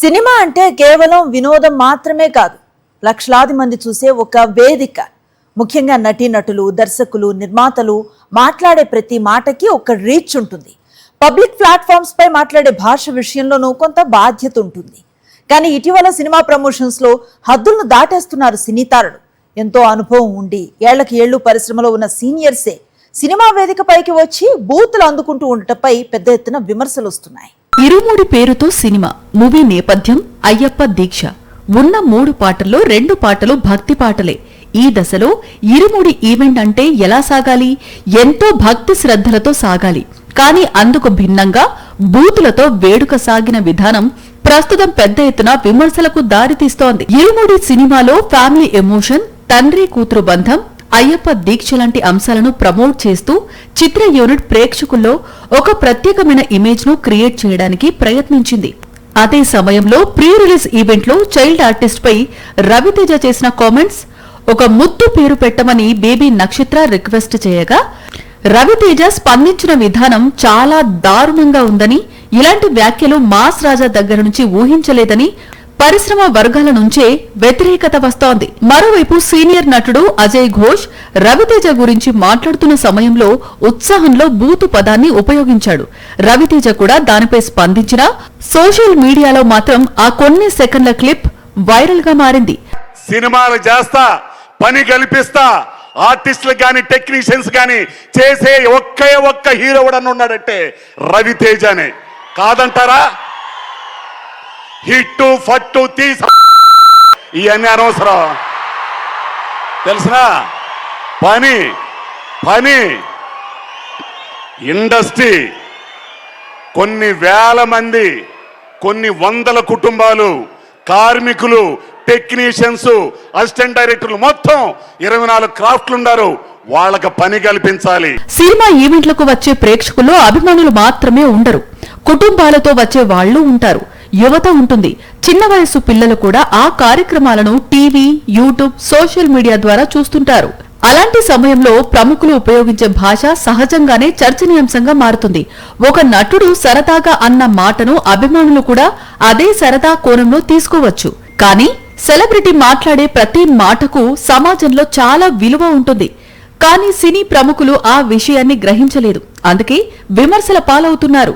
Cinema అంటే కేవలం వినోదం మాత్రమే కాదు, లక్షలాది మంది చూసే ఒక వేదిక. ముఖ్యంగా నటీనటులు, దర్శకులు, నిర్మాతలు మాట్లాడే ప్రతి మాటకి ఒక రీచ్ ఉంటుంది. పబ్లిక్ ప్లాట్ఫామ్స్ పై మాట్లాడే భాష విషయంలోనూ కొంత బాధ్యత ఉంటుంది. కానీ ఇటీవల సినిమా ప్రమోషన్స్ లో హద్దులను దాటేస్తున్నారు సినీ తారలు. ఎంతో అనుభవం ఉండి ఏళ్లకి ఏళ్లు పరిశ్రమలో ఉన్న సీనియర్సే సినిమా వేదికపైకి వచ్చి బూతులు అందుకుంటూ ఉండటంపై పెద్ద ఎత్తున విమర్శలు వస్తున్నాయి. ఇరుముడి పేరుతో సినిమా మూవీ నేపథ్యం అయ్యప్ప దీక్ష. ఉన్న 3 పాటల్లో 2 పాటలు భక్తి పాటలే. ఈ దశలో ఇరుముడి ఈవెంట్ అంటే ఎలా సాగాలి? ఎంతో భక్తి శ్రద్ధలతో సాగాలి. కానీ అందుకు భిన్నంగా బూతులతో వేడుక సాగిన విధానం ప్రస్తుతం పెద్ద ఎత్తున విమర్శలకు దారితీస్తోంది. ఇరుముడి సినిమాలో ఫ్యామిలీ ఎమోషన్, తండ్రి కూతురు బంధం, అయ్యప్ప దీక్ష లాంటి అంశాలను ప్రమోట్ చేస్తూ చిత్ర యూనిట్ ప్రేక్షకుల్లో ఒక ప్రత్యేకమైన ఇమేజ్ ను క్రియేట్ చేయడానికి ప్రయత్నించింది. అదే సమయంలో ప్రీ రిలీజ్ ఈవెంట్ లో చైల్డ్ ఆర్టిస్ట్ పై రవితేజ చేసిన కామెంట్స్, ఒక ముద్దు పేరు పెట్టమని బేబీ నక్షత్ర రిక్వెస్ట్ చేయగా రవితేజ స్పందించిన విధానం చాలా దారుణంగా ఉందని, ఇలాంటి వ్యాఖ్యలు మాస్ రాజా దగ్గర నుంచి ఊహించలేదని పరిశ్రమ వర్గాల నుంచే వ్యతిరేకత వస్తోంది. మరోవైపు సీనియర్ నటుడు అజయ్ ఘోష్ రవితేజ గురించి మాట్లాడుతున్న సమయంలో ఉత్సాహంలో బూతు పదాన్ని ఉపయోగించాడు. రవితేజ కూడా దానిపై స్పందించినా సోషల్ మీడియాలో మాత్రం ఆ కొన్ని సెకండ్ల క్లిప్ వైరల్ గా మారింది. సినిమాలు చేస్తా, పని కల్పిస్తా, ఆర్టిస్టులు గాని టెక్నీషియన్స్ గాని చేసే ఒక్క హీరో కూడా ఉన్నాడంటే రవితేజనే. కాదంటారా? హిట్టు ఫట్టు తీసా ఇవన్నీ అనవసరం. తెలిసినా పని ఇండస్ట్రీ కొన్ని వేల మంది, కొన్ని వందల కుటుంబాలు, కార్మికులు, టెక్నీషియన్స్, అసిస్టెంట్ డైరెక్టర్లు, మొత్తం 24 క్రాఫ్ట్లు ఉన్నారు. వాళ్ళకి పని కల్పించాలి. సినిమా ఈవెంట్లకు వచ్చే ప్రేక్షకుల్లో అభిమానులు మాత్రమే ఉండరు, కుటుంబాలతో వచ్చే వాళ్లు ఉంటారు, యువత ఉంటుంది. చిన్న వయసు పిల్లలు కూడా ఆ కార్యక్రమాలను టీవీ, యూట్యూబ్, సోషల్ మీడియా ద్వారా చూస్తుంటారు. అలాంటి సమయంలో ప్రముఖులు ఉపయోగించే భాష సహజంగానే చర్చనీయాంశంగా మారుతుంది. ఒక నటుడు సరదాగా అన్న మాటను అభిమానులు కూడా అదే సరదా కోణంలో తీసుకోవచ్చు. కానీ సెలబ్రిటీ మాట్లాడే ప్రతి మాటకు సమాజంలో చాలా విలువ ఉంటుంది. కానీ సినీ ప్రముఖులు ఆ విషయాన్ని గ్రహించలేదు. అందుకే విమర్శల పాలవుతున్నారు.